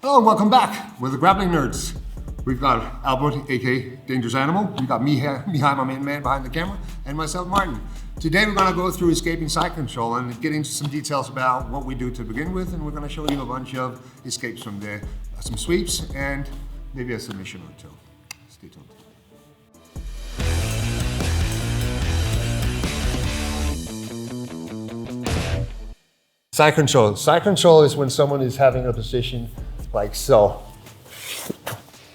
Hello and welcome back. We're the Grappling Nerds. We've got Albert, aka Dangerous Animal. We've got Mihai, my main man behind the camera, and myself, Martin. Today we're going to go through escaping side control and get into some details about what we do to begin with, and we're going to show you a bunch of escapes from there, some sweeps, and maybe a submission or two. Stay tuned. Side control. Side control is when someone is having a position like so.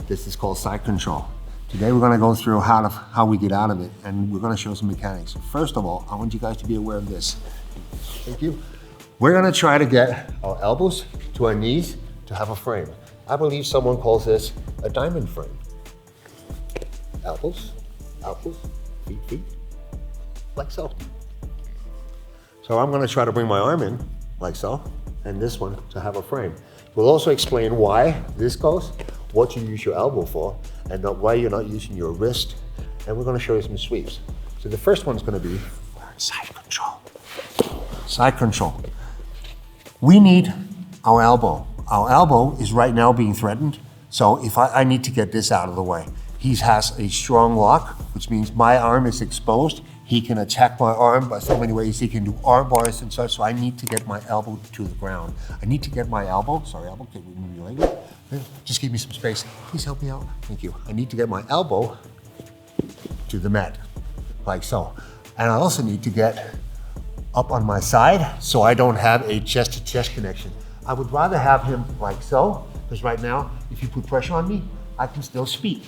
This is called side control. Today we're going to go through how we get out of it, and we're going to show some mechanics. First of all, I want you guys to be aware of this. Thank you. We're going to try to get our elbows to our knees to have a frame. I believe someone calls this a diamond frame. Elbows, feet, like so. So I'm going to try to bring my arm in, like so, and this one to have a frame. We'll also explain why this goes, what you use your elbow for, and why you're not using your wrist. And we're going to show you some sweeps. So the first one's going to be side control. Side control. We need our elbow. Our elbow is right now being threatened. So if I need to get this out of the way. He has a strong lock, which means my arm is exposed. He can attack my arm by so many ways. He can do arm bars and such, so I need to get my elbow to the ground. I need to get my elbow, sorry elbow, can we move your leg? Just give me some space. Please help me out, thank you. I need to get my elbow to the mat, like so. And I also need to get up on my side so I don't have a chest-to-chest connection. I would rather have him like so, because right now, if you put pressure on me, I can still speak.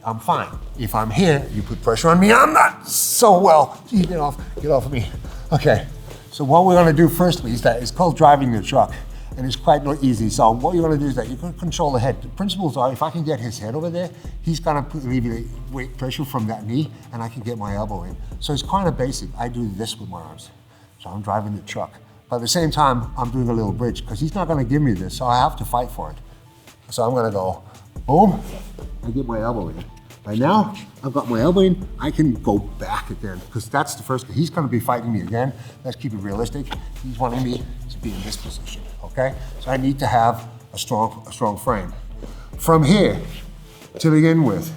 I'm fine. If I'm here, you put pressure on me, I'm not so well. Gee, get off of me. Okay, so what we're gonna do firstly is that it's called driving the truck, and it's quite not easy. So what you're gonna do is that you're gonna control the head. The principles are, if I can get his head over there, he's gonna alleviate weight pressure from that knee, and I can get my elbow in. So it's kind of basic. I do this with my arms. So I'm driving the truck. But at the same time, I'm doing a little bridge, because he's not gonna give me this, so I have to fight for it. So I'm gonna go, boom, I get my elbow in. Right now, I've got my elbow in, I can go back again, because that's the first, he's gonna be fighting me again. Let's keep it realistic. He's wanting me to be in this position, okay? So I need to have a strong frame. From here, to begin with,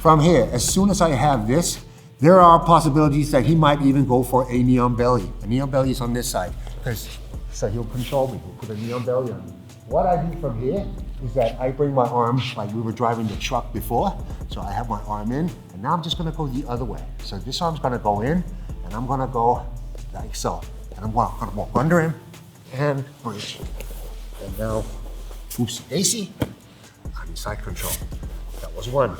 from here, as soon as I have this, there are possibilities that he might even go for a knee on belly. A knee on belly is on this side, so he'll control me, he'll put a knee on belly on me. What I do from here is that I bring my arm like we were driving the truck before. So I have my arm in, and now I'm just gonna go the other way. So this arm's gonna go in, and I'm gonna go like so. And I'm gonna walk under him and bridge. And now, oopsie daisy, I'm in side control. That was one.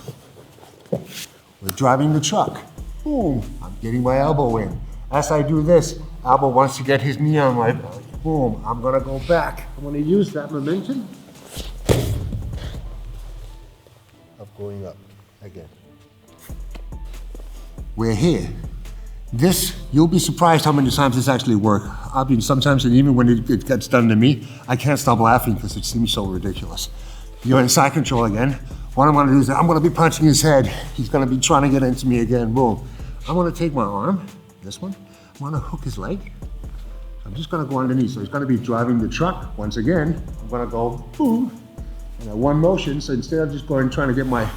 We're driving the truck. Boom, I'm getting my elbow in. As I do this, elbow wants to get his knee on my belly. Boom, I'm gonna go back. I'm gonna use that momentum of going up again. We're here. This, you'll be surprised how many times this actually works. I mean, sometimes, and even when it gets done to me, I can't stop laughing because it seems so ridiculous. You're in side control again. What I'm gonna do is I'm gonna be punching his head. He's gonna be trying to get into me again, boom. I'm gonna take my arm, this one, I'm gonna hook his leg. I'm just gonna go underneath. So he's gonna be driving the truck. Once again, I'm gonna go boom, and at one motion. So instead of just going trying to get my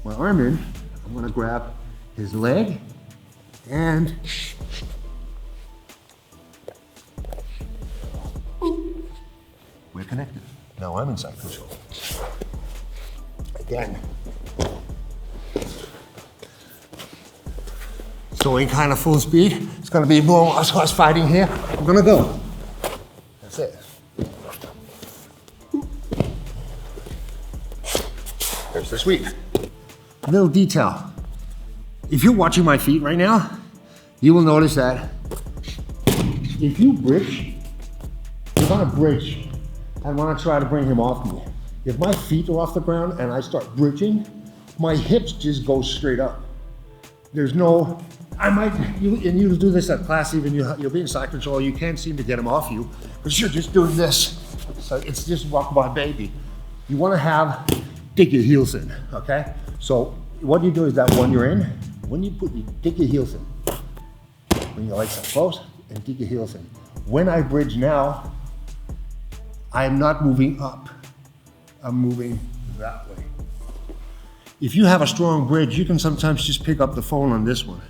arm in, I'm gonna grab his leg and boom. We're connected. Now I'm in side control. Again. Going kind of full speed. It's gonna be boom, us fighting here. I'm gonna go. That's it. There's the sweep. Little detail. If you're watching my feet right now, you will notice that if you bridge, you're gonna bridge and wanna try to bring him off me. If my feet are off the ground and I start bridging, my hips just go straight up. There's no, you'll do this at class even, you'll be in side control, you can't seem to get him off you, because you're just doing this. So it's just walk by baby. You wanna dig your heels in, okay? So what you do is that when you're in, you dig your heels in. Bring your legs up close and dig your heels in. When I bridge now, I am not moving up. I'm moving that way. If you have a strong bridge, you can sometimes just pick up the phone on this one.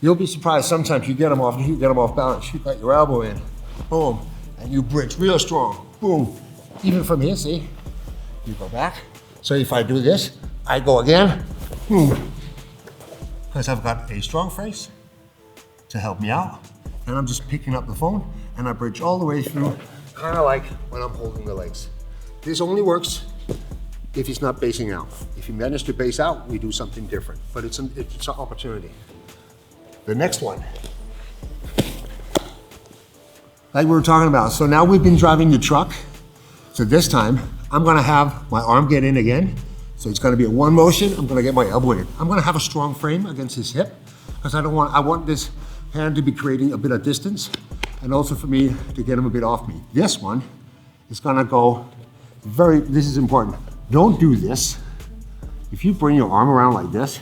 You'll be surprised sometimes you get them off balance. You got your elbow in, boom, and you bridge real strong, boom. Even from here, see? You go back. So if I do this, I go again, boom. Because I've got a strong face to help me out. And I'm just picking up the phone and I bridge all the way through, kind of like when I'm holding the legs. This only works if he's not basing out. If you manage to base out, we do something different, but it's an opportunity. The next one, like we were talking about. So now we've been driving the truck. So this time I'm gonna have my arm get in again. So it's gonna be a one motion. I'm gonna get my elbow in. I'm gonna have a strong frame against his hip because I want this hand to be creating a bit of distance and also for me to get him a bit off me. This one is gonna go this is important. Don't do this. If you bring your arm around like this,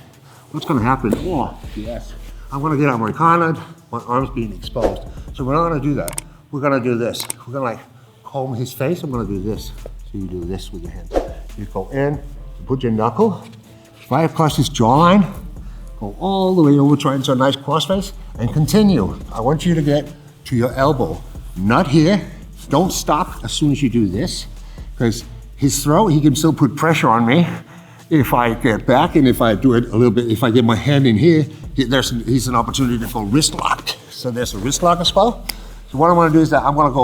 what's gonna happen? Oh, yes. I'm gonna get Americana, my arm's being exposed. So we're not gonna do that. We're gonna do this. We're gonna like comb his face. I'm gonna do this. So you do this with your hand. You go in, you put your knuckle right across his jawline, go all the way over, try into a nice crossface, and continue. I want you to get to your elbow, not here. Don't stop as soon as you do this, because his throat, he can still put pressure on me if I get back, and if I do it a little bit, if I get my hand in here, he's an opportunity to go wrist locked. So there's a wrist lock as well. So what I want to do is that I want to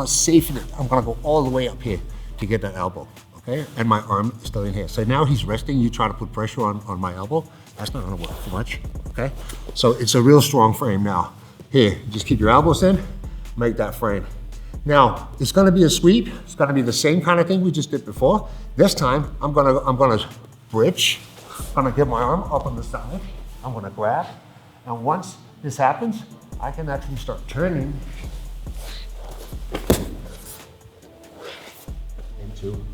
safeten it. I'm going to go all the way up here to get that elbow, okay? And my arm is still in here. So now he's resting, you try to put pressure on my elbow. That's not going to work too much, okay? So it's a real strong frame now. Here, just keep your elbows in, make that frame. Now, it's gonna be a sweep. It's gonna be the same kind of thing we just did before. This time, I'm gonna bridge. I'm gonna get my arm up on the side. I'm gonna grab. And once this happens, I can actually start turning into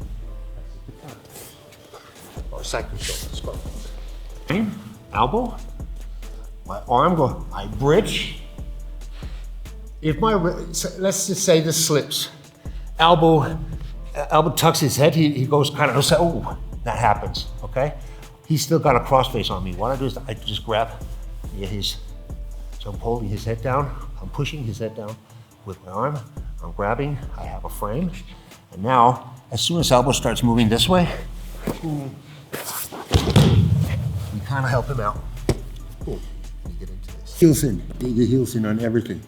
or side control. Elbow, my arm I bridge. If let's just say this slips, elbow tucks his head, he goes kind of, oh, that happens, okay? He's still got a cross face on me. What I do is I just grab so I'm holding his head down, I'm pushing his head down with my arm, I'm grabbing, I have a frame, and now, as soon as elbow starts moving this way, we kind of help him out. Boom, you get into this. Heels in, get your heels in on everything.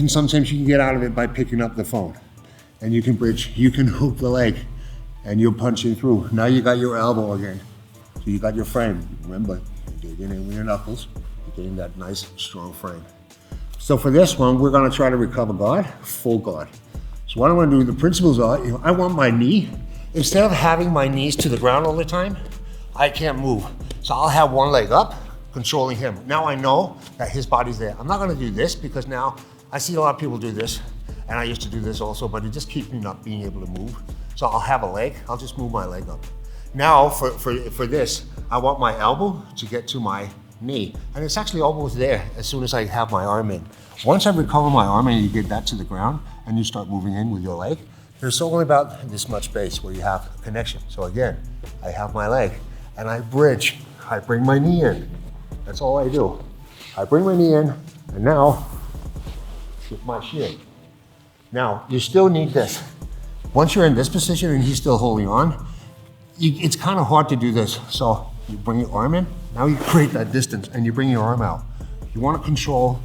Sometimes you can get out of it by picking up the phone, and you can bridge, you can hook the leg, and you're punching through. Now you got your elbow again. So you got your frame. Remember, you're digging in with your knuckles, you're getting that nice, strong frame. So for this one, we're gonna try to recover guard, full guard. So what I'm gonna do, the principles are, I want my knee, instead of having my knees to the ground all the time, I can't move. So I'll have one leg up, controlling him. Now I know that his body's there. I'm not gonna do this because now I see a lot of people do this, and I used to do this also, but it just keeps me not being able to move. So I'll have a leg, I'll just move my leg up. Now for this, I want my elbow to get to my knee, and it's actually almost there as soon as I have my arm in. Once I recover my arm and you get that to the ground, and you start moving in with your leg, there's only about this much space where you have connection. So again, I have my leg, and I bridge. I bring my knee in. That's all I do. I bring my knee in, and now, with my shin. Now, you still need this. Once you're in this position and he's still holding on, it's kind of hard to do this. So you bring your arm in, now you create that distance and you bring your arm out. You want to control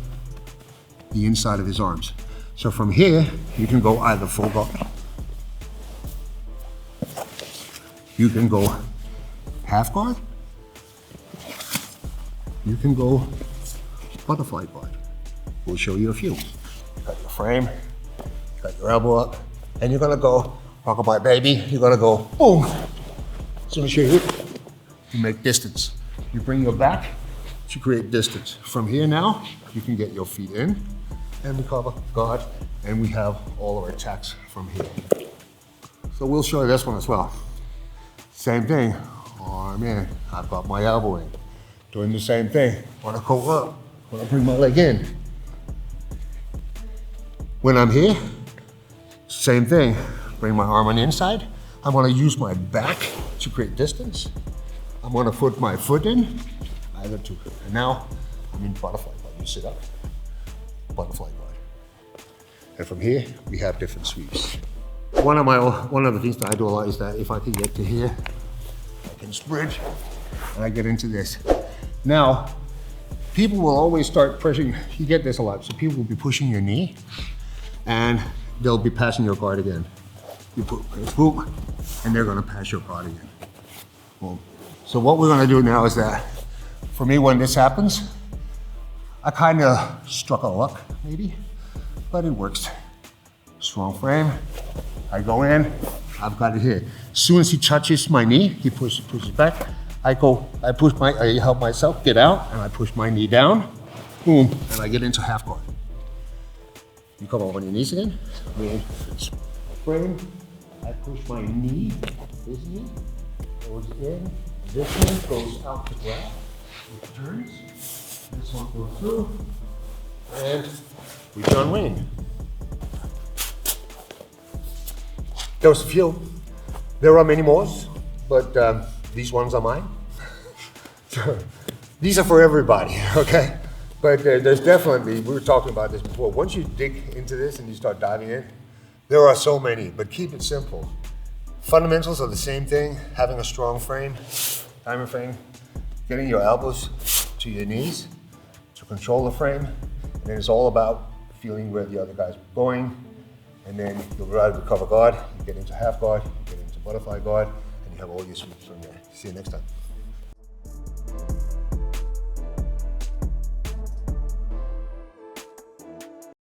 the inside of his arms. So from here, you can go either full guard, you can go half guard, you can go butterfly guard. We'll show you a few. You got your frame, you got your elbow up, and you're gonna go, rockabye baby, you're gonna go, boom. As soon as you hit, you make distance. You bring your back to create distance. From here now, you can get your feet in, and recover, guard, and we have all our attacks from here. So we'll show you this one as well. Same thing, arm in, I've got my elbow in. Doing the same thing, wanna go up, wanna bring my leg in. When I'm here, same thing, bring my arm on the inside. I'm gonna use my back to create distance. I'm gonna put my foot in, either two. And now I'm in butterfly guard. You sit up, butterfly guard. And from here, we have different sweeps. One of the things that I do a lot is that if I can get to here, I can sprint, and I get into this. Now, people will always start pushing, you get this a lot, so people will be pushing your knee, and they'll be passing your guard again. You put, boom, and they're gonna pass your guard again. Boom. So what we're gonna do now is that, for me, when this happens, I kinda struck a luck, maybe, but it works. Strong frame, I go in, I've got it here. As soon as he touches my knee, he pushes back, I help myself get out, and I push my knee down, boom, and I get into half guard. You come over on your knees again, frame, I push my knee, this knee goes in, this one goes out to grab, it turns, this one goes through, and we John Wayne. There was a few. There are many more, but these ones are mine. These are for everybody, okay? But there's definitely, we were talking about this before, once you dig into this and you start diving in, there are so many, but keep it simple. Fundamentals are the same thing, having a strong frame, diamond frame, getting your elbows to your knees to control the frame, and then it's all about feeling where the other guy's going, and then you'll ride with cover guard, you get into half guard, you get into butterfly guard, and you have all your sweeps from there. See you next time.